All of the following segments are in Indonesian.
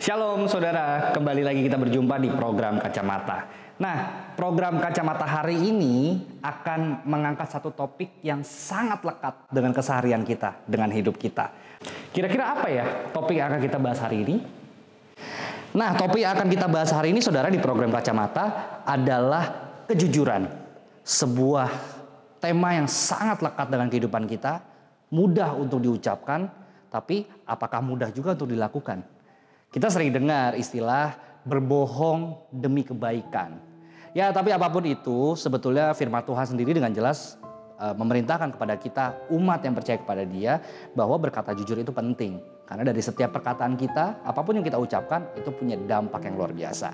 Shalom saudara, kembali lagi kita berjumpa di program Kacamata. Nah, program Kacamata hari ini akan mengangkat satu topik yang sangat lekat dengan keseharian kita, dengan hidup kita. Kira-kira apa ya topik yang akan kita bahas hari ini? Nah, topik yang akan kita bahas hari ini saudara di program Kacamata adalah kejujuran. Sebuah tema yang sangat lekat dengan kehidupan kita, mudah untuk diucapkan, tapi apakah mudah juga untuk dilakukan? Kita sering dengar istilah berbohong demi kebaikan. Ya, tapi apapun itu sebetulnya firman Tuhan sendiri dengan jelas memerintahkan kepada kita umat yang percaya kepada Dia bahwa berkata jujur itu penting. Karena dari setiap perkataan kita, apapun yang kita ucapkan itu punya dampak yang luar biasa.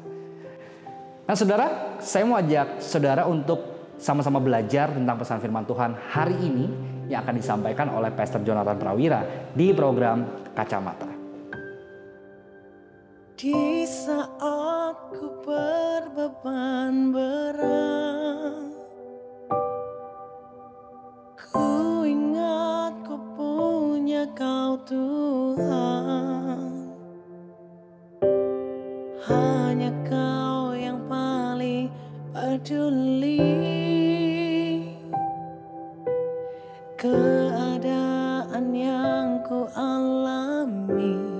Nah saudara, saya mau ajak saudara untuk sama-sama belajar tentang pesan firman Tuhan hari ini yang akan disampaikan oleh Pastor Jonathan Prawira di program Kacamata. Di saat ku berbeban berat, ku ingat ku punya Kau Tuhan. Hanya Kau yang paling peduli. Keadaan yang ku alami,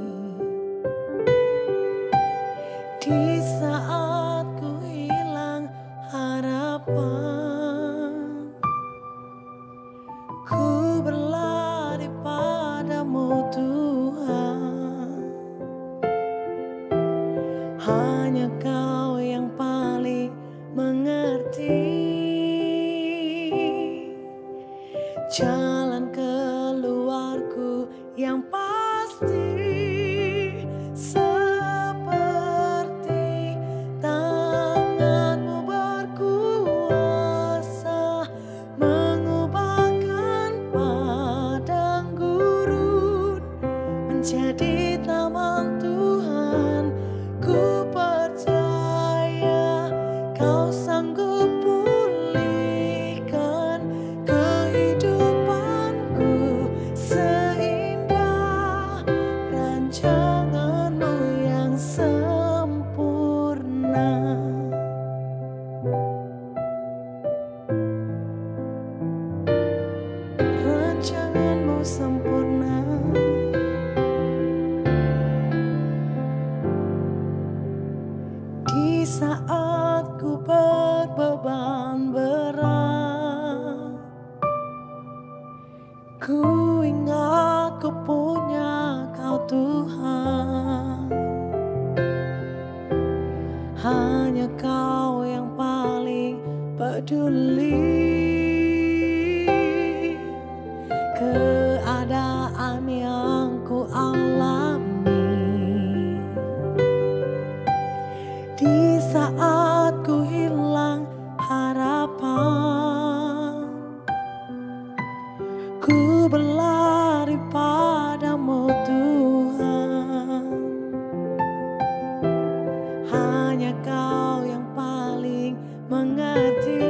di saat ku hilang harapan, ku berlari padamu Tuhan. Hanya Kau yang paling mengerti jalan keluarku yang pasti. Jadi taman Tuhan, ku percaya Kau sanggup pulihkan kehidupanku seindah rancangan-Mu yang sempurna. Rancangan-Mu sempurna. Di saat ku berbeban berat, ku ingat ku punya Kau Tuhan. Hanya Kau yang paling peduli. Keadaan yang ku alami, di saat ku hilang harapan, ku berlari padamu Tuhan. Hanya Kau yang paling mengerti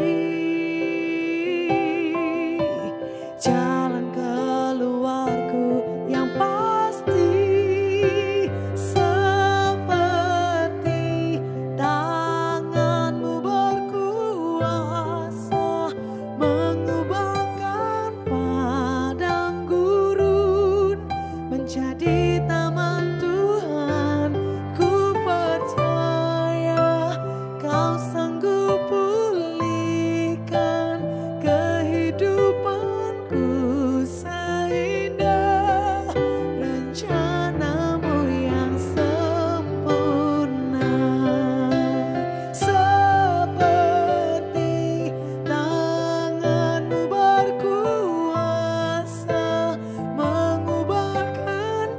jalan keluarku yang pasti. Jadi taman Tuhan, ku percaya Kau sanggup pulihkan kehidupanku seindah rencana-Mu yang sempurna. Seperti tangan-Mu berkuasa mengubahkan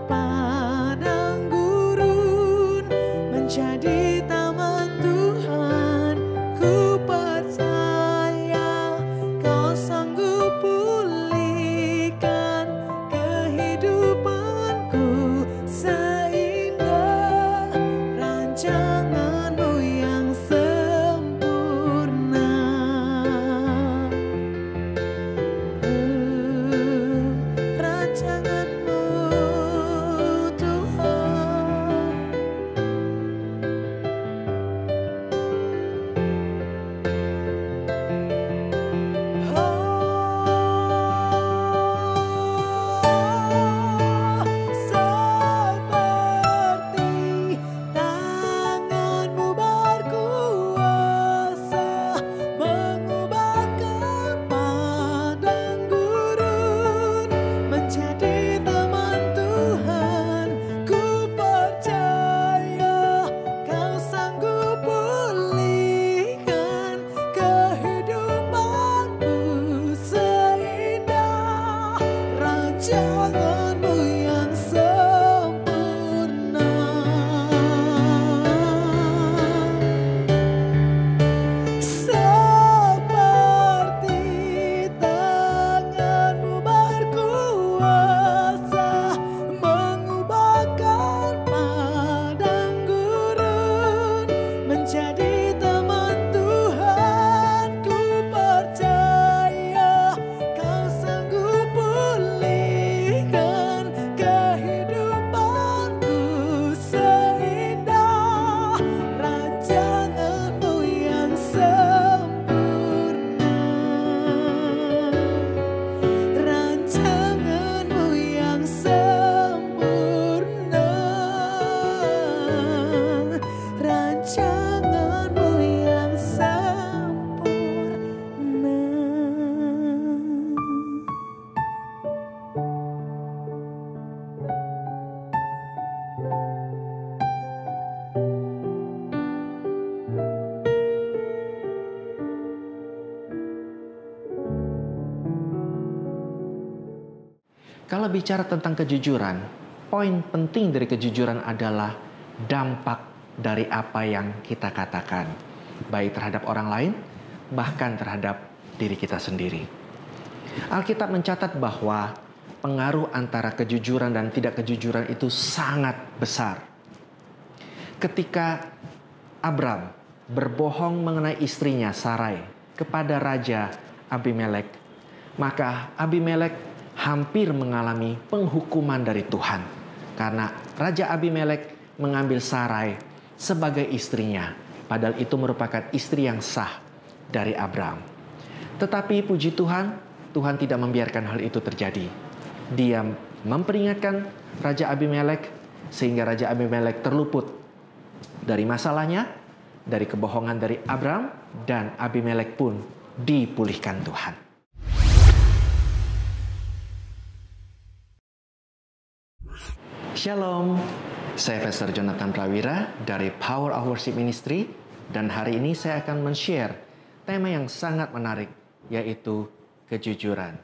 Kalau bicara tentang kejujuran, poin penting dari kejujuran adalah dampak dari apa yang kita katakan, baik terhadap orang lain, bahkan terhadap diri kita sendiri. Alkitab mencatat bahwa pengaruh antara kejujuran dan tidak kejujuran itu sangat besar. Ketika Abram berbohong mengenai istrinya Sarai kepada Raja Abimelek, maka Abimelek hampir mengalami penghukuman dari Tuhan karena Raja Abimelek mengambil Sarai sebagai istrinya, padahal itu merupakan istri yang sah dari Abram. Tetapi puji Tuhan, Tuhan tidak membiarkan hal itu terjadi. Dia memperingatkan Raja Abimelek sehingga Raja Abimelek terluput dari masalahnya, dari kebohongan dari Abram, dan Abimelek pun dipulihkan Tuhan. Shalom, saya Pastor Jonathan Prawira dari Power of Worship Ministry, dan hari ini saya akan men-share tema yang sangat menarik, yaitu kejujuran.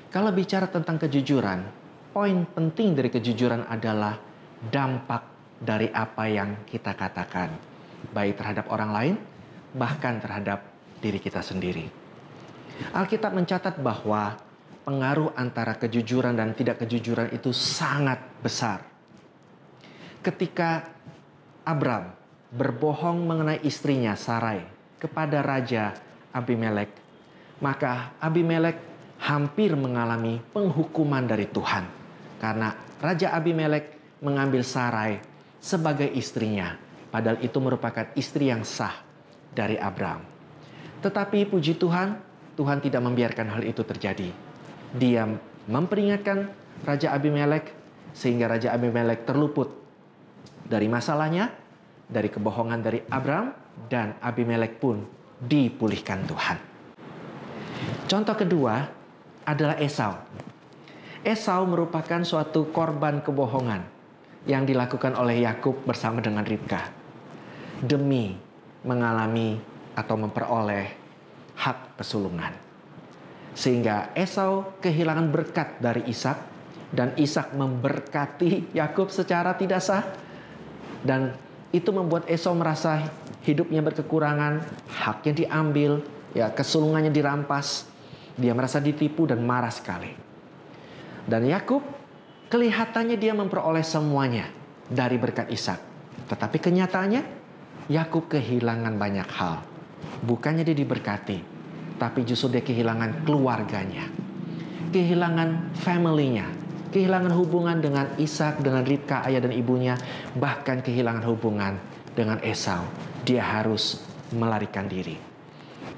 Kalau bicara tentang kejujuran, poin penting dari kejujuran adalah dampak dari apa yang kita katakan, baik terhadap orang lain, bahkan terhadap diri kita sendiri. Alkitab mencatat bahwa pengaruh antara kejujuran dan tidak kejujuran itu sangat besar. Ketika Abram berbohong mengenai istrinya Sarai kepada Raja Abimelek, maka Abimelek hampir mengalami penghukuman dari Tuhan karena Raja Abimelek mengambil Sarai sebagai istrinya, padahal itu merupakan istri yang sah dari Abram. Tetapi puji Tuhan, Tuhan tidak membiarkan hal itu terjadi. Dia memperingatkan Raja Abimelek sehingga Raja Abimelek terluput dari masalahnya, dari kebohongan dari Abram, dan Abimelek pun dipulihkan Tuhan. Contoh kedua adalah Esau. Esau merupakan suatu korban kebohongan yang dilakukan oleh Yakub bersama dengan Ribka demi mengalami atau memperoleh hak pesulungan. Sehingga Esau kehilangan berkat dari Ishak, dan Ishak memberkati Yakub secara tidak sah. Dan itu membuat Esau merasa hidupnya berkekurangan, haknya diambil, ya, kesulungannya dirampas. Dia merasa ditipu dan marah sekali. Dan Yakub kelihatannya dia memperoleh semuanya dari berkat Ishak. Tetapi kenyataannya Yakub kehilangan banyak hal. Bukannya dia diberkati, tapi justru dia kehilangan keluarganya, kehilangan family-nya, kehilangan hubungan dengan Ishak, dengan Ribka, ayah dan ibunya, bahkan kehilangan hubungan dengan Esau. Dia harus melarikan diri.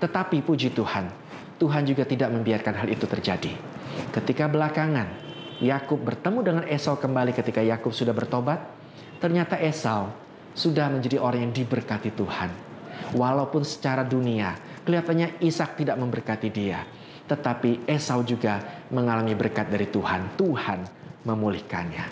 Tetapi puji Tuhan, Tuhan juga tidak membiarkan hal itu terjadi. Ketika belakangan Yakub bertemu dengan Esau kembali ketika Yakub sudah bertobat, ternyata Esau sudah menjadi orang yang diberkati Tuhan. Walaupun secara dunia kelihatannya Ishak tidak memberkati dia, tetapi Esau juga mengalami berkat dari Tuhan. Tuhan memulihkannya.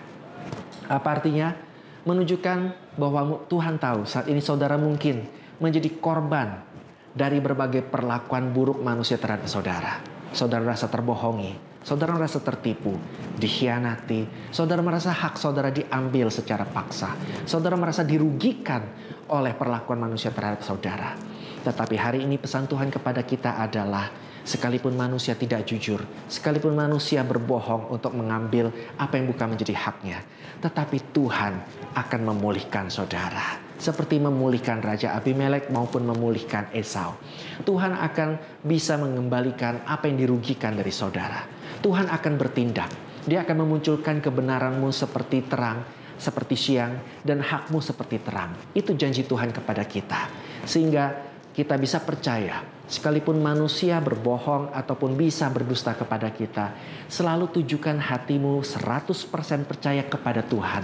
Apa artinya? Menunjukkan bahwa Tuhan tahu saat ini saudara mungkin menjadi korban dari berbagai perlakuan buruk manusia terhadap saudara. Saudara merasa terbohongi, saudara merasa tertipu, dikhianati, saudara merasa hak saudara diambil secara paksa, saudara merasa dirugikan oleh perlakuan manusia terhadap saudara. Tetapi hari ini pesan Tuhan kepada kita adalah, sekalipun manusia tidak jujur, sekalipun manusia berbohong untuk mengambil apa yang bukan menjadi haknya, tetapi Tuhan akan memulihkan saudara. Seperti memulihkan Raja Abimelek maupun memulihkan Esau. Tuhan akan bisa mengembalikan apa yang dirugikan dari saudara. Tuhan akan bertindak. Dia akan memunculkan kebenaranmu seperti terang, seperti siang, dan hakmu seperti terang. Itu janji Tuhan kepada kita. Sehingga kita bisa percaya, sekalipun manusia berbohong ataupun bisa berdusta kepada kita, selalu tujukan hatimu 100% percaya kepada Tuhan.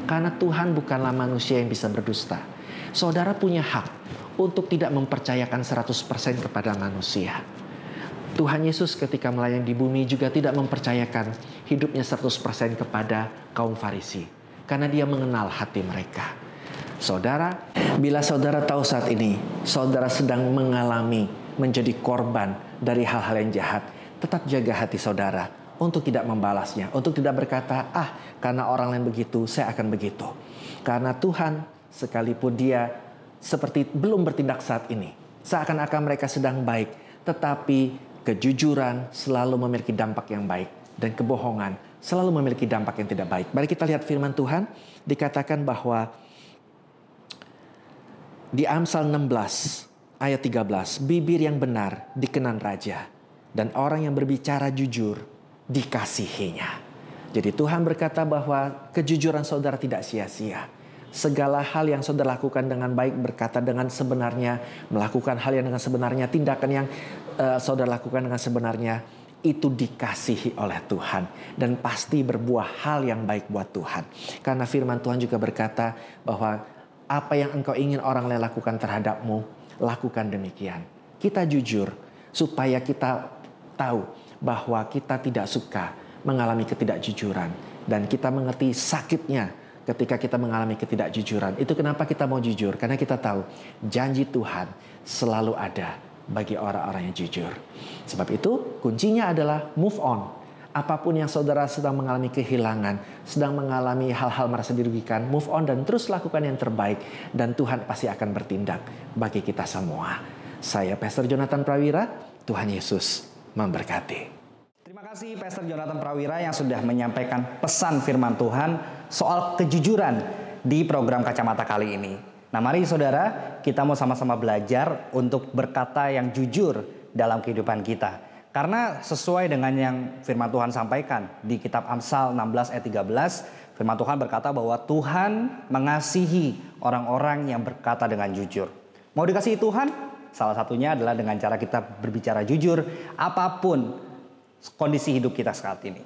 Karena Tuhan bukanlah manusia yang bisa berdusta. Saudara punya hak untuk tidak mempercayakan 100% kepada manusia. Tuhan Yesus ketika melayani di bumi juga tidak mempercayakan hidupnya 100% kepada kaum Farisi. Karena dia mengenal hati mereka. Saudara, bila saudara tahu saat ini, saudara sedang mengalami menjadi korban dari hal-hal yang jahat, tetap jaga hati saudara untuk tidak membalasnya, untuk tidak berkata, karena orang lain begitu, saya akan begitu. Karena Tuhan, sekalipun dia seperti belum bertindak saat ini, seakan-akan mereka sedang baik, tetapi kejujuran selalu memiliki dampak yang baik, dan kebohongan selalu memiliki dampak yang tidak baik. Mari kita lihat firman Tuhan, dikatakan bahwa di Amsal 16 ayat 13, bibir yang benar dikenan raja, dan orang yang berbicara jujur dikasihinya. Jadi Tuhan berkata bahwa kejujuran saudara tidak sia-sia. Segala hal yang saudara lakukan dengan baik, berkata dengan sebenarnya, melakukan hal yang dengan sebenarnya, tindakan yang saudara lakukan dengan sebenarnya, itu dikasihi oleh Tuhan. Dan pasti berbuah hal yang baik buat Tuhan. Karena firman Tuhan juga berkata bahwa apa yang engkau ingin orang lain lakukan terhadapmu, lakukan demikian. Kita jujur supaya kita tahu bahwa kita tidak suka mengalami ketidakjujuran. Dan kita mengerti sakitnya ketika kita mengalami ketidakjujuran. Itu kenapa kita mau jujur. Karena kita tahu janji Tuhan selalu ada bagi orang-orang yang jujur. Sebab itu kuncinya adalah move on. Apapun yang saudara sedang mengalami kehilangan, sedang mengalami hal-hal merasa dirugikan, move on dan terus lakukan yang terbaik. Dan Tuhan pasti akan bertindak bagi kita semua. Saya Pastor Jonathan Prawira, Tuhan Yesus memberkati. Terima kasih Pastor Jonathan Prawira yang sudah menyampaikan pesan firman Tuhan soal kejujuran di program Kacamata kali ini. Nah mari saudara, kita mau sama-sama belajar untuk berkata yang jujur dalam kehidupan kita. Karena sesuai dengan yang firman Tuhan sampaikan di kitab Amsal 16 ayat 13, firman Tuhan berkata bahwa Tuhan mengasihi orang-orang yang berkata dengan jujur. Mau dikasihi Tuhan? Salah satunya adalah dengan cara kita berbicara jujur apapun kondisi hidup kita saat ini.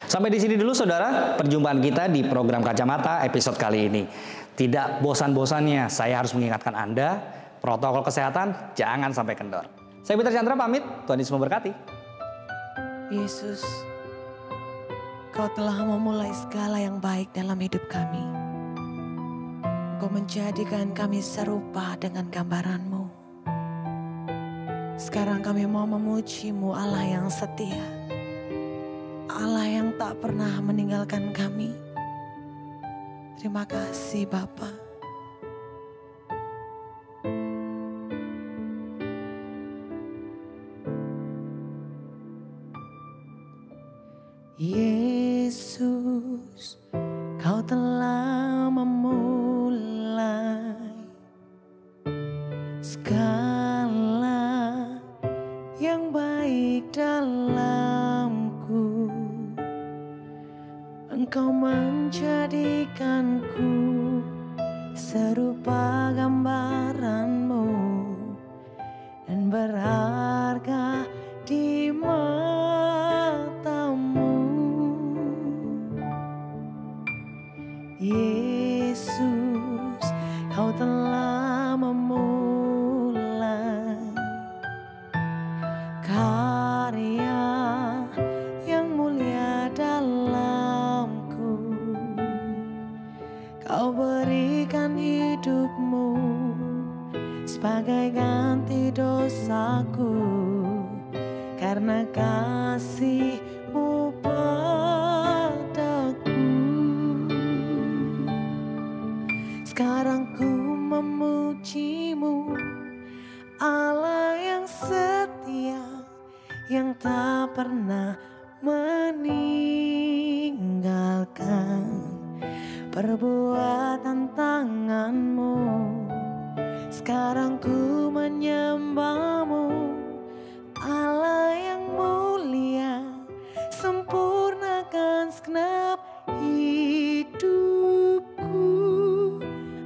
Sampai di sini dulu saudara, perjumpaan kita di program Kacamata episode kali ini. Tidak bosan-bosannya saya harus mengingatkan Anda, protokol kesehatan jangan sampai kendor. Saya Peter Chandra pamit, Tuhan Yesus memberkati. Yesus, Kau telah memulai segala yang baik dalam hidup kami. Kau menjadikan kami serupa dengan gambaran-Mu. Sekarang kami mau memuji-Mu, Allah yang setia, Allah yang tak pernah meninggalkan kami. Terima kasih Bapa. Yesus, Kau telah memulai segala yang baik dalamku. Engkau menjadikanku serupa gambaran-Mu dan berharga di mata-Mu. Yesus, Kau telah memulai karya yang mulia dalamku. Kau berikan hidup-Mu sebagai ganti dosaku, karena kasih-Mu padaku. Sekarang ku memuji-Mu, Allah yang setia, yang tak pernah meninggalkan perbuatan tangan-Mu. Sekarang ku menyembah-Mu, Allah yang mulia, sempurnakan segenap hidupku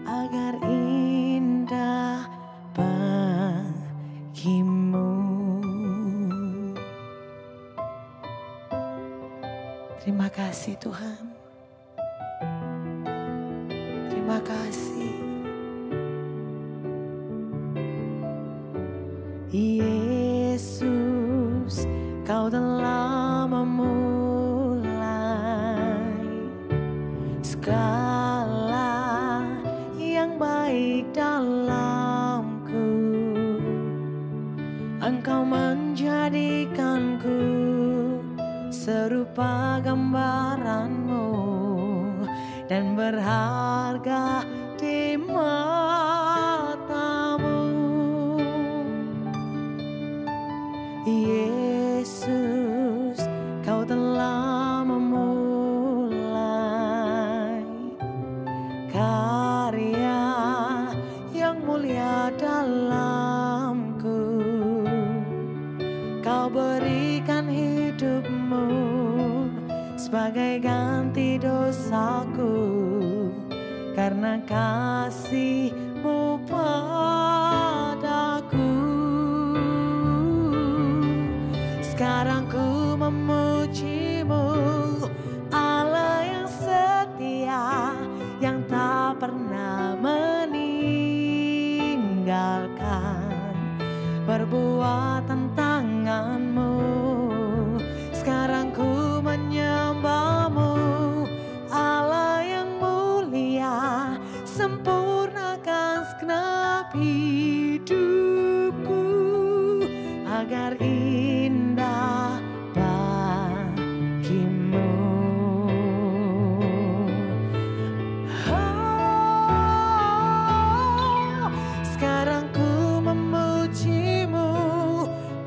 agar indah bagi-Mu. Terima kasih Tuhan. Terima kasih. Yesus, Kau telah memulai segala yang baik dalamku. Engkau menjadikanku dan berharga di matamu. Yesus, kau telah memulai karya yang mulia dalamku. Kau berikan hidupmu sebagai ganti dosaku, karena kasih-Mu padaku. Sekarang ku memuji-Mu, Allah yang setia, yang tak pernah meninggalkan perbuatan tangan-Mu. Sekarang ku menyembah-Mu, Allah yang mulia, sempurnakan segenap hidupku agar indah bagimu. Oh, sekarang ku memuji-Mu,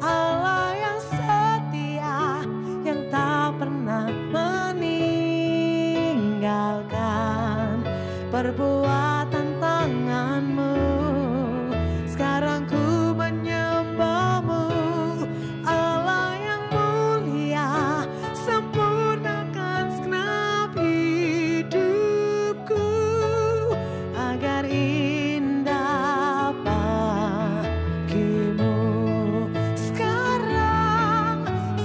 Allah yang setia, yang tak pernah meninggalkan perbuatan tangan-Mu. Sekarang ku menyembah-Mu, Allah yang mulia, sempurnakan segenap hidupku agar indah bagimu.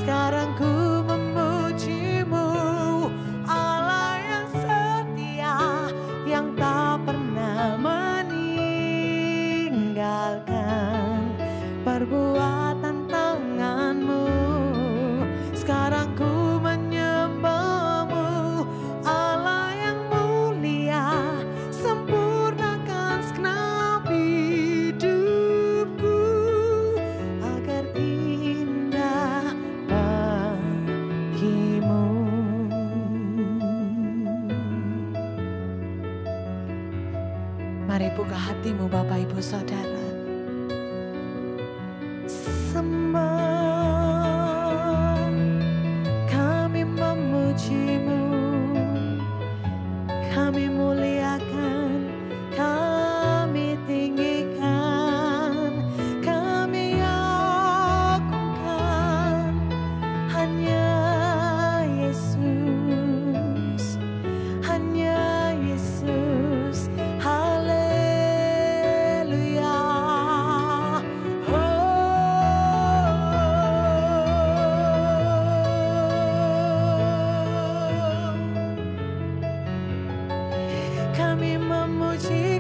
Sekarang ku memuji-Mu, Allah yang setia, yang tak pernah meninggalkan perbuatan tangan-Mu. Sekarang ku menyembah-Mu, Allah yang mulia, sempurnakan segenap hidupku agar indah bagimu. Mari buka hatimu Bapak Ibu Saudara. Sembah, kami memuji-Mu, kami muliakan, kami tinggikan, kami agungkan hanya Yesus, hanya Yesus. Haleluya. Kami memuji